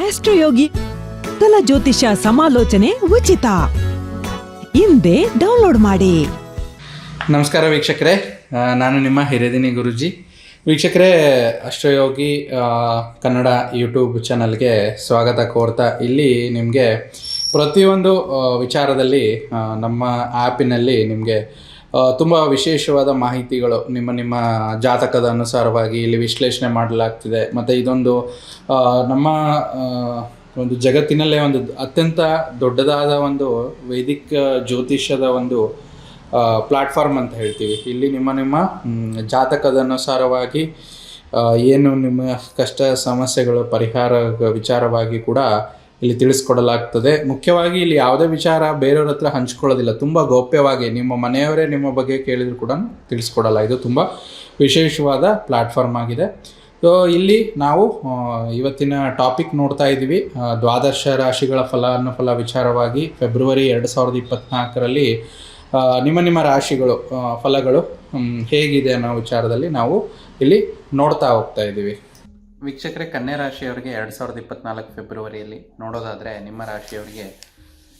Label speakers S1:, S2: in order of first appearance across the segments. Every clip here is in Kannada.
S1: ಆಸ್ಟ್ರೋಯೋಗಿ ಮೊದಲ ಜ್ಯೋತಿಷ್ಯ ಸಮಾಲೋಚನೆ ಉಚಿತ. ಹಿಂದೆ ಡೌನ್ಲೋಡ್ ಮಾಡಿ.
S2: ನಮಸ್ಕಾರ ವೀಕ್ಷಕರೇ, ನಾನು ನಿಮ್ಮ ಹಿರೇದಿನಿ ಗುರುಜಿ. ವೀಕ್ಷಕರೇ, ಆಸ್ಟ್ರೋಯೋಗಿ ಕನ್ನಡ ಯೂಟ್ಯೂಬ್ ಚಾನಲ್ಗೆ ಸ್ವಾಗತ ಕೋರ್ತಾ, ಇಲ್ಲಿ ನಿಮಗೆ ಪ್ರತಿಯೊಂದು ವಿಚಾರದಲ್ಲಿ ನಮ್ಮ ಆ್ಯಪಿನಲ್ಲಿ ನಿಮಗೆ ತುಂಬ ವಿಶೇಷವಾದ ಮಾಹಿತಿಗಳು ನಿಮ್ಮ ಜಾತಕದ ಅನುಸಾರವಾಗಿ ಇಲ್ಲಿ ವಿಶ್ಲೇಷಣೆ ಮಾಡಲಾಗ್ತಿದೆ. ಮತ್ತು ಇದೊಂದು ನಮ್ಮ ಒಂದು ಜಗತ್ತಿನಲ್ಲೇ ಒಂದು ಅತ್ಯಂತ ದೊಡ್ಡದಾದ ಒಂದು ವೈದಿಕ ಜ್ಯೋತಿಷ್ಯದ ಒಂದು ಪ್ಲ್ಯಾಟ್ಫಾರ್ಮ್ ಅಂತ ಹೇಳ್ತೀವಿ. ಇಲ್ಲಿ ನಿಮ್ಮ ಜಾತಕದ ಅನುಸಾರವಾಗಿ ಏನು ನಿಮ್ಮ ಕಷ್ಟ ಸಮಸ್ಯೆಗಳು ಪರಿಹಾರ ವಿಚಾರವಾಗಿ ಕೂಡ ಇಲ್ಲಿ ತಿಳಿಸ್ಕೊಡಲಾಗ್ತದೆ. ಮುಖ್ಯವಾಗಿ ಇಲ್ಲಿ ಯಾವುದೇ ವಿಚಾರ ಬೇರೆಯವ್ರ ಹತ್ರ ಹಂಚ್ಕೊಳ್ಳೋದಿಲ್ಲ. ತುಂಬ ಗೌಪ್ಯವಾಗಿ ನಿಮ್ಮ ಮನೆಯವರೇ ನಿಮ್ಮ ಬಗ್ಗೆ ಕೇಳಿದ್ರು ಕೂಡ ತಿಳಿಸ್ಕೊಡಲ್ಲ. ಇದು ತುಂಬ ವಿಶೇಷವಾದ ಪ್ಲ್ಯಾಟ್ಫಾರ್ಮ್ ಆಗಿದೆ. ಸೊ ಇಲ್ಲಿ ನಾವು ಇವತ್ತಿನ ಟಾಪಿಕ್ ನೋಡ್ತಾ ಇದ್ದೀವಿ, ದ್ವಾದಶ ರಾಶಿಗಳ ಫಲ ವಿಚಾರವಾಗಿ ಫೆಬ್ರವರಿ 2024ರಲ್ಲಿ ನಿಮ್ಮ ರಾಶಿಗಳು ಫಲಗಳು ಹೇಗಿದೆ ಅನ್ನೋ ವಿಚಾರದಲ್ಲಿ ನಾವು ಇಲ್ಲಿ ನೋಡ್ತಾ ಹೋಗ್ತಾ ಇದ್ದೀವಿ. ವೀಕ್ಷಕರೇ, ಕನ್ಯಾ ರಾಶಿಯವರಿಗೆ 2024 ಫೆಬ್ರವರಿಯಲ್ಲಿ ನೋಡೋದಾದರೆ, ನಿಮ್ಮ ರಾಶಿಯವರಿಗೆ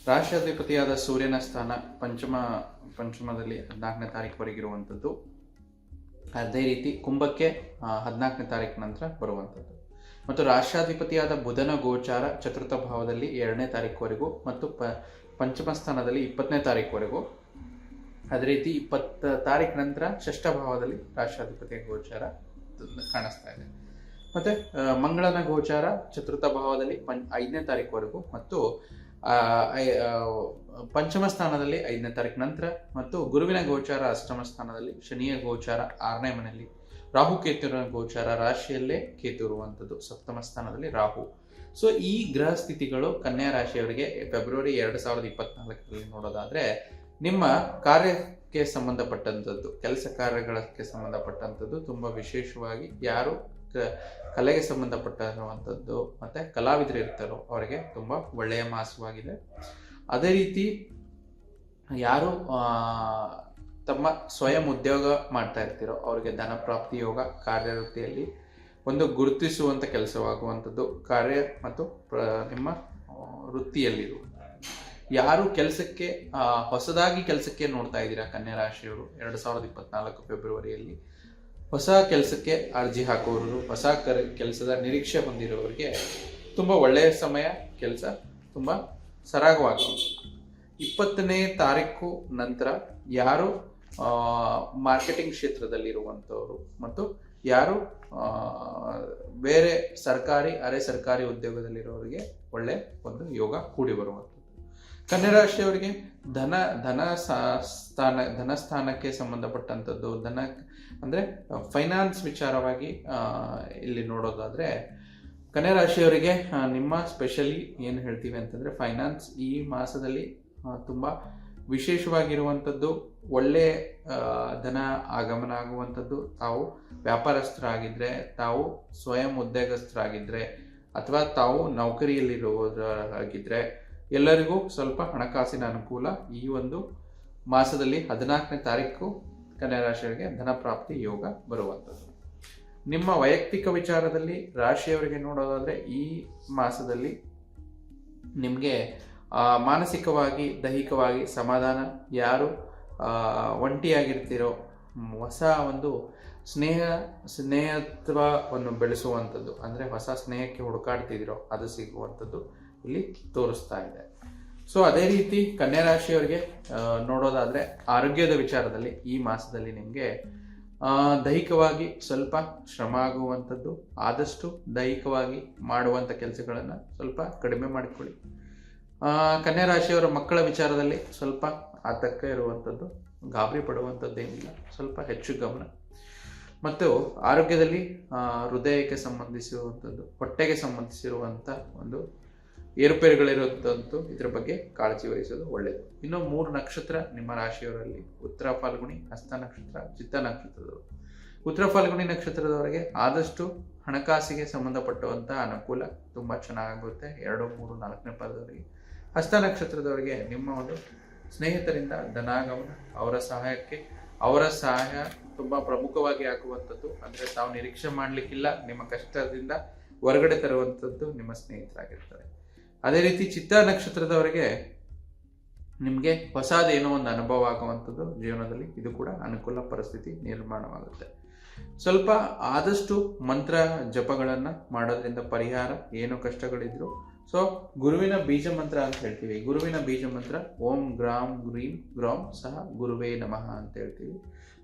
S2: ರಾಶಿಯಾಧಿಪತಿಯಾದ ಸೂರ್ಯನ ಸ್ಥಾನ ಪಂಚಮದಲ್ಲಿ 14ನೇ ತಾರೀಕುವರೆಗಿರುವಂಥದ್ದು. ಅದೇ ರೀತಿ ಕುಂಭಕ್ಕೆ 14ನೇ ತಾರೀಕು ನಂತರ ಬರುವಂಥದ್ದು. ಮತ್ತು ರಾಷ್ಟ್ರಾಧಿಪತಿಯಾದ ಬುಧನ ಗೋಚಾರ ಚತುರ್ಥ ಭಾವದಲ್ಲಿ 2ನೇ ತಾರೀಕುವರೆಗೂ ಮತ್ತು ಪಂಚಮ ಸ್ಥಾನದಲ್ಲಿ 20ನೇ ತಾರೀಕುವರೆಗೂ. ಅದೇ ರೀತಿ 20 ತಾರೀಕು ನಂತರ ಷಷ್ಠ ಭಾವದಲ್ಲಿ ರಾಷ್ಟ್ರಾಧಿಪತಿಯ ಗೋಚಾರ ಕಾಣಿಸ್ತಾ ಇದೆ. ಮತ್ತು ಮಂಗಳನ ಗೋಚಾರ ಚತುರ್ಥ ಭಾವದಲ್ಲಿ 5ನೇ ತಾರೀಕುವರೆಗೂ ಮತ್ತು ಪಂಚಮ ಸ್ಥಾನದಲ್ಲಿ 5ನೇ ತಾರೀಕು ನಂತರ, ಮತ್ತು ಗುರುವಿನ ಗೋಚಾರ ಅಷ್ಟಮ ಸ್ಥಾನದಲ್ಲಿ, ಶನಿಯ ಗೋಚಾರ 6ನೇ ಮನೆಯಲ್ಲಿ, ರಾಹು ಕೇತುವಿನ ಗೋಚಾರ ರಾಶಿಯಲ್ಲೇ ಕೇತು ಇರುವಂಥದ್ದು, ಸಪ್ತಮ ಸ್ಥಾನದಲ್ಲಿ ರಾಹು. ಸೊ ಈ ಗ್ರಹ ಸ್ಥಿತಿಗಳು ಕನ್ಯಾ ರಾಶಿಯವರಿಗೆ ಫೆಬ್ರವರಿ 2024ರಲ್ಲಿ ನೋಡೋದಾದರೆ, ನಿಮ್ಮ ಕಾರ್ಯಕ್ಕೆ ಸಂಬಂಧಪಟ್ಟಂಥದ್ದು, ಕೆಲಸ ಕಾರ್ಯಗಳಿಗೆ ಸಂಬಂಧಪಟ್ಟಂಥದ್ದು ತುಂಬ ವಿಶೇಷವಾಗಿ ಯಾರು ಕಲೆಗೆ ಸಂಬಂಧಪಟ್ಟಿರುವಂಥದ್ದು ಮತ್ತು ಕಲಾವಿದರು ಇರ್ತಾರೋ ಅವರಿಗೆ ತುಂಬ ಒಳ್ಳೆಯ ಮಾಸವಾಗಿದೆ. ಅದೇ ರೀತಿ ಯಾರು ತಮ್ಮ ಸ್ವಯಂ ಉದ್ಯೋಗ ಮಾಡ್ತಾ ಇರ್ತೀರೋ ಅವರಿಗೆ ಧನ ಪ್ರಾಪ್ತಿ ಯೋಗ, ಕಾರ್ಯವೃತ್ತಿಯಲ್ಲಿ ಒಂದು ಗುರುತಿಸುವಂಥ ಕೆಲಸವಾಗುವಂಥದ್ದು, ಕಾರ್ಯ ಮತ್ತು ನಿಮ್ಮ ವೃತ್ತಿಯಲ್ಲಿರುವ ಯಾರು ಕೆಲಸಕ್ಕೆ ಹೊಸದಾಗಿ ಕೆಲಸಕ್ಕೆ ನೋಡ್ತಾ ಇದ್ದೀರಾ ಕನ್ಯಾ ರಾಶಿಯವರು 2024 ಫೆಬ್ರವರಿಯಲ್ಲಿ ಹೊಸ ಕೆಲಸಕ್ಕೆ ಅರ್ಜಿ ಹಾಕುವವರು, ಹೊಸ ಕೆಲಸದ ನಿರೀಕ್ಷೆ ಹೊಂದಿರುವವರಿಗೆ ತುಂಬ ಒಳ್ಳೆಯ ಸಮಯ, ಕೆಲಸ ತುಂಬ ಸರಾಗವಾಗುವುದು. 20ನೇ ತಾರೀಕು ನಂತರ ಯಾರು ಮಾರ್ಕೆಟಿಂಗ್ ಕ್ಷೇತ್ರದಲ್ಲಿರುವಂಥವರು ಮತ್ತು ಯಾರು ಬೇರೆ ಸರ್ಕಾರಿ ಅರೆ ಸರ್ಕಾರಿ ಉದ್ಯೋಗದಲ್ಲಿರೋರಿಗೆ ಒಳ್ಳೆ ಒಂದು ಯೋಗ ಕೂಡಿ ಬರುವಂಥದ್ದು. ಕನ್ಯಾ ರಾಶಿಯವರಿಗೆ ಧನಸ್ಥಾನಕ್ಕೆ ಸಂಬಂಧಪಟ್ಟಂಥದ್ದು, ಅಂದರೆ ಫೈನಾನ್ಸ್ ವಿಚಾರವಾಗಿ ಇಲ್ಲಿ ನೋಡೋದಾದರೆ, ಕನ್ಯಾ ರಾಶಿಯವರಿಗೆ ನಿಮ್ಮ ಸ್ಪೆಷಲಿ ಏನು ಹೇಳ್ತೀವಿ ಅಂತಂದರೆ, ಫೈನಾನ್ಸ್ ಈ ಮಾಸದಲ್ಲಿ ತುಂಬ ವಿಶೇಷವಾಗಿರುವಂಥದ್ದು, ಒಳ್ಳೆಯ ಧನ ಆಗಮನ ಆಗುವಂಥದ್ದು. ತಾವು ವ್ಯಾಪಾರಸ್ಥರಾಗಿದ್ದರೆ, ತಾವು ಸ್ವಯಂ ಉದ್ಯೋಗಸ್ಥರಾಗಿದ್ದರೆ, ಅಥವಾ ತಾವು ನೌಕರಿಯಲ್ಲಿರುವುದಾಗಿದ್ದರೆ ಎಲ್ಲರಿಗೂ ಸ್ವಲ್ಪ ಹಣಕಾಸಿನ ಅನುಕೂಲ ಈ ಒಂದು ಮಾಸದಲ್ಲಿ 14ನೇ ತಾರೀಕು ಕನ್ಯಾ ರಾಶಿಯವರಿಗೆ ಧನ ಪ್ರಾಪ್ತಿ ಯೋಗ ಬರುವಂಥದ್ದು. ನಿಮ್ಮ ವೈಯಕ್ತಿಕ ವಿಚಾರದಲ್ಲಿ ರಾಶಿಯವರಿಗೆ ನೋಡೋದಾದರೆ, ಈ ಮಾಸದಲ್ಲಿ ನಿಮಗೆ ಮಾನಸಿಕವಾಗಿ ದೈಹಿಕವಾಗಿ ಸಮಾಧಾನ, ಯಾರು ಒಂಟಿಯಾಗಿರ್ತೀರೋ ಹೊಸ ಒಂದು ಸ್ನೇಹತ್ವವನ್ನು ಬೆಳೆಸುವಂಥದ್ದು, ಅಂದರೆ ಹೊಸ ಸ್ನೇಹಕ್ಕೆ ಹುಡುಕಾಡ್ತಿದ್ದೀರೋ ಅದು ಸಿಗುವಂಥದ್ದು ಇಲ್ಲಿ ತೋರಿಸ್ತಾ ಇದೆ. ಸೊ ಅದೇ ರೀತಿ ಕನ್ಯಾ ರಾಶಿಯವರಿಗೆ ನೋಡೋದಾದರೆ, ಆರೋಗ್ಯದ ವಿಚಾರದಲ್ಲಿ ಈ ಮಾಸದಲ್ಲಿ ನಿಮಗೆ ದೈಹಿಕವಾಗಿ ಸ್ವಲ್ಪ ಶ್ರಮ ಆಗುವಂಥದ್ದು, ಆದಷ್ಟು ದೈಹಿಕವಾಗಿ ಮಾಡುವಂಥ ಕೆಲಸಗಳನ್ನು ಸ್ವಲ್ಪ ಕಡಿಮೆ ಮಾಡಿಕೊಳ್ಳಿ. ಕನ್ಯಾ ರಾಶಿಯವರ ಮಕ್ಕಳ ವಿಚಾರದಲ್ಲಿ ಸ್ವಲ್ಪ ಆತಂಕ ಇರುವಂಥದ್ದು, ಗಾಬರಿ ಪಡುವಂಥದ್ದೇನಿಲ್ಲ, ಸ್ವಲ್ಪ ಹೆಚ್ಚು ಗಮನ. ಮತ್ತು ಆರೋಗ್ಯದಲ್ಲಿ ಹೃದಯಕ್ಕೆ ಸಂಬಂಧಿಸಿರುವಂಥದ್ದು, ಹೊಟ್ಟೆಗೆ ಸಂಬಂಧಿಸಿರುವಂಥ ಒಂದು ಏರುಪೇರುಗಳಿರುವಂಥದ್ದು, ಇದರ ಬಗ್ಗೆ ಕಾಳಜಿ ವಹಿಸೋದು ಒಳ್ಳೆಯದು. ಇನ್ನು 3 ನಕ್ಷತ್ರ ನಿಮ್ಮ ರಾಶಿಯವರಲ್ಲಿ ಉತ್ತರ ಫಾಲ್ಗುಣಿ, ಹಸ್ತ ನಕ್ಷತ್ರ, ಚಿತ್ತ ನಕ್ಷತ್ರದವರು. ಉತ್ತರ ಫಾಲ್ಗುಣಿ ನಕ್ಷತ್ರದವರಿಗೆ ಆದಷ್ಟು ಹಣಕಾಸಿಗೆ ಸಂಬಂಧಪಟ್ಟಂಥ ಅನುಕೂಲ ತುಂಬ ಚೆನ್ನಾಗುತ್ತೆ 2, 3, 4ನೇ ಪಾದದವರಿಗೆ. ಹಸ್ತ ನಕ್ಷತ್ರದವರಿಗೆ ನಿಮ್ಮ ಒಂದು ಸ್ನೇಹಿತರಿಂದ ಧನಾಗಮನ, ಅವರ ಸಹಾಯ ತುಂಬ ಪ್ರಮುಖವಾಗಿ ಆಗುವಂಥದ್ದು. ಅಂದರೆ ತಾವು ನಿರೀಕ್ಷೆ ಮಾಡಲಿಕ್ಕಿಲ್ಲ, ನಿಮ್ಮ ಕಷ್ಟದಿಂದ ಹೊರಗಡೆ ತರುವಂಥದ್ದು ನಿಮ್ಮ ಸ್ನೇಹಿತರಾಗಿರ್ತಾರೆ. ಅದೇ ರೀತಿ ಚಿತ್ತಾ ನಕ್ಷತ್ರದವರಿಗೆ ನಿಮಗೆ ಹೊಸದೇನೋ ಒಂದು ಅನುಭವ ಆಗುವಂಥದ್ದು ಜೀವನದಲ್ಲಿ, ಇದು ಕೂಡ ಅನುಕೂಲ ಪರಿಸ್ಥಿತಿ ನಿರ್ಮಾಣವಾಗುತ್ತೆ. ಸ್ವಲ್ಪ ಆದಷ್ಟು ಮಂತ್ರ ಜಪಗಳನ್ನು ಮಾಡೋದ್ರಿಂದ ಪರಿಹಾರ, ಏನು ಕಷ್ಟಗಳಿದ್ರು. ಸೊ ಗುರುವಿನ ಬೀಜ ಮಂತ್ರ ಅಂತ ಹೇಳ್ತೀವಿ. ಗುರುವಿನ ಬೀಜ ಮಂತ್ರ ಓಂ ಗ್ರಾಂ ಗ್ರೀಂ ಗ್ರೌಂ ಸಹ ಗುರುವೇ ನಮಃ ಅಂತ ಹೇಳ್ತೀವಿ.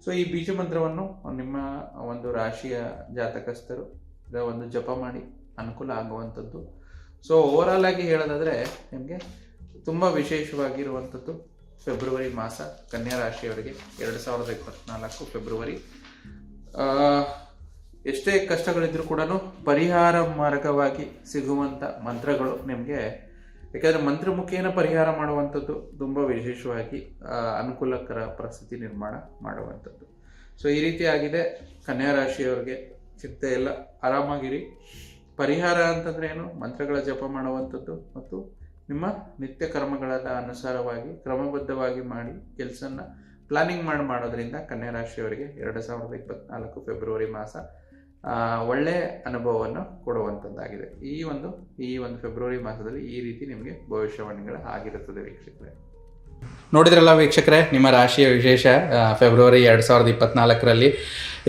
S2: ಸೊ ಈ ಬೀಜ ಮಂತ್ರವನ್ನು ನಿಮ್ಮ ಒಂದು ರಾಶಿಯ ಜಾತಕಸ್ಥರು ಒಂದು ಜಪ ಮಾಡಿ ಅನುಕೂಲ ಆಗುವಂಥದ್ದು. ಸೊ ಓವರಾಲ್ ಆಗಿ ಹೇಳೋದಾದರೆ ನಿಮಗೆ ತುಂಬ ವಿಶೇಷವಾಗಿರುವಂಥದ್ದು ಫೆಬ್ರವರಿ ಮಾಸ ಕನ್ಯಾ ರಾಶಿಯವರಿಗೆ 2024 ಫೆಬ್ರವರಿ. ಎಷ್ಟೇ ಕಷ್ಟಗಳಿದ್ರೂ ಕೂಡ ಪರಿಹಾರ ಮಾರ್ಗವಾಗಿ ಸಿಗುವಂಥ ಮಂತ್ರಗಳು ನಿಮಗೆ, ಯಾಕಂದರೆ ಮಂತ್ರಮುಖೇನ ಪರಿಹಾರ ಮಾಡುವಂಥದ್ದು ತುಂಬ ವಿಶೇಷವಾಗಿ ಅನುಕೂಲಕರ ಪರಿಸ್ಥಿತಿ ನಿರ್ಮಾಣ ಮಾಡುವಂಥದ್ದು. ಸೊ ಈ ರೀತಿ ಆಗಿದೆ ಕನ್ಯಾ ರಾಶಿಯವರಿಗೆ. ಚಿಂತೆ ಎಲ್ಲ, ಆರಾಮಾಗಿರಿ. ಪರಿಹಾರ ಅಂತಂದರೆ ಏನು? ಮಂತ್ರಗಳ ಜಪ ಮಾಡುವಂಥದ್ದು ಮತ್ತು ನಿಮ್ಮ ನಿತ್ಯ ಕರ್ಮಗಳ ಅನುಸಾರವಾಗಿ ಕ್ರಮಬದ್ಧವಾಗಿ ಮಾಡಿ ಕೆಲಸನ ಪ್ಲಾನಿಂಗ್ ಮಾಡೋದ್ರಿಂದ ಕನ್ಯಾ ರಾಶಿಯವರಿಗೆ 2024 ಫೆಬ್ರವರಿ ಮಾಸ ಒಳ್ಳೆಯ ಅನುಭವವನ್ನು ಕೊಡುವಂಥದ್ದಾಗಿದೆ. ಈ ಒಂದು ಫೆಬ್ರವರಿ ಮಾಸದಲ್ಲಿ ಈ ರೀತಿ ನಿಮಗೆ ಭವಿಷ್ಯವಾಣಿಗಳು ಆಗಿರುತ್ತದೆ ವೀಕ್ಷಕರೇ. ನೋಡಿದ್ರಲ್ಲ ವೀಕ್ಷಕರೇ, ನಿಮ್ಮ ರಾಶಿಯ ವಿಶೇಷ ಫೆಬ್ರವರಿ 2024ರಲ್ಲಿ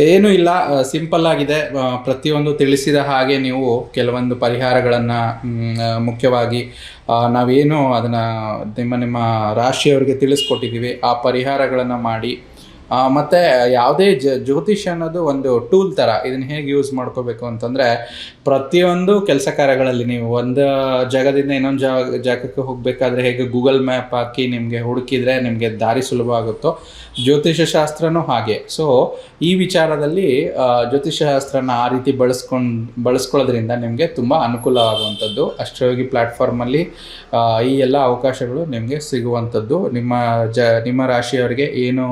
S2: ಏನೂ ಇಲ್ಲ, ಸಿಂಪಲ್ ಆಗಿದೆ. ಪ್ರತಿಯೊಂದು ತಿಳಿಸಿದ ಹಾಗೆ ನೀವು ಕೆಲವೊಂದು ಪರಿಹಾರಗಳನ್ನು ಮುಖ್ಯವಾಗಿ ನಾವೇನು ಅದನ್ನು ನಿಮ್ಮ ರಾಶಿಯವರಿಗೆ ತಿಳಿಸ್ಕೊಟ್ಟಿದ್ದೀವಿ, ಆ ಪರಿಹಾರಗಳನ್ನು ಮಾಡಿ. ಮತ್ತು ಯಾವುದೇ ಜ್ಯೋತಿಷ್ಯ ಅನ್ನೋದು ಒಂದು ಟೂಲ್ ಥರ. ಇದನ್ನು ಹೇಗೆ ಯೂಸ್ ಮಾಡ್ಕೋಬೇಕು ಅಂತಂದರೆ, ಪ್ರತಿಯೊಂದು ಕೆಲಸ ಕಾರ್ಯಗಳಲ್ಲಿ ನೀವು ಒಂದು ಜಾಗದಿಂದ ಇನ್ನೊಂದು ಜಾಗಕ್ಕೆ ಹೋಗಬೇಕಾದ್ರೆ ಹೇಗೆ ಗೂಗಲ್ ಮ್ಯಾಪ್ ಹಾಕಿ ನಿಮಗೆ ಹುಡುಕಿದರೆ ನಿಮಗೆ ದಾರಿ ಸುಲಭ ಆಗುತ್ತೋ, ಜ್ಯೋತಿಷ್ಯ ಶಾಸ್ತ್ರನೂ ಹಾಗೆ. ಸೊ ಈ ವಿಚಾರದಲ್ಲಿ ಜ್ಯೋತಿಷ್ಯ ಶಾಸ್ತ್ರನ ಆ ರೀತಿ ಬಳಸ್ಕೊಳ್ಳೋದ್ರಿಂದ ನಿಮಗೆ ತುಂಬ ಅನುಕೂಲವಾಗುವಂಥದ್ದು. ಅಷ್ಟಯೋಗಿ ಪ್ಲ್ಯಾಟ್ಫಾರ್ಮಲ್ಲಿ ಈ ಎಲ್ಲ ಅವಕಾಶಗಳು ನಿಮಗೆ ಸಿಗುವಂಥದ್ದು. ನಿಮ್ಮ ರಾಶಿಯವರಿಗೆ ಏನು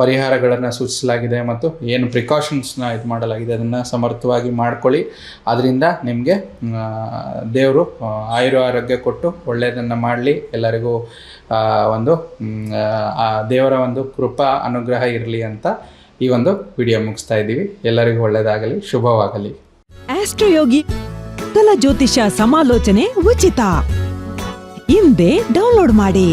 S2: ಪರಿಹಾರಗಳನ್ನು ಸೂಚಿಸಲಾಗಿದೆ ಮತ್ತು ಏನು ಪ್ರಿಕಾಷನ್ಸ್ನ ಇದು ಮಾಡಲಾಗಿದೆ ಅದನ್ನು ಸಮರ್ಥವಾಗಿ ಮಾಡ್ಕೊಳ್ಳಿ. ಅದರಿಂದ ನಿಮಗೆ ದೇವರು ಆರೋಗ್ಯ ಕೊಟ್ಟು ಒಳ್ಳೆಯದನ್ನು ಮಾಡಲಿ. ಎಲ್ಲರಿಗೂ ಒಂದು ದೇವರ ಒಂದು ಕೃಪಾ ಅನುಗ್ರಹ ಇರಲಿ ಅಂತ ಈ ಒಂದು ವಿಡಿಯೋ ಮುಗಿಸ್ತಾ ಇದ್ದೀವಿ. ಎಲ್ಲರಿಗೂ ಒಳ್ಳೆಯದಾಗಲಿ, ಶುಭವಾಗಲಿ.
S1: ಆಸ್ಟ್ರೋಯೋಗಿ ಜ್ಯೋತಿಷ ಸಮಾಲೋಚನೆ ಉಚಿತ. ಹಿಂದೆ ಡೌನ್ಲೋಡ್ ಮಾಡಿ.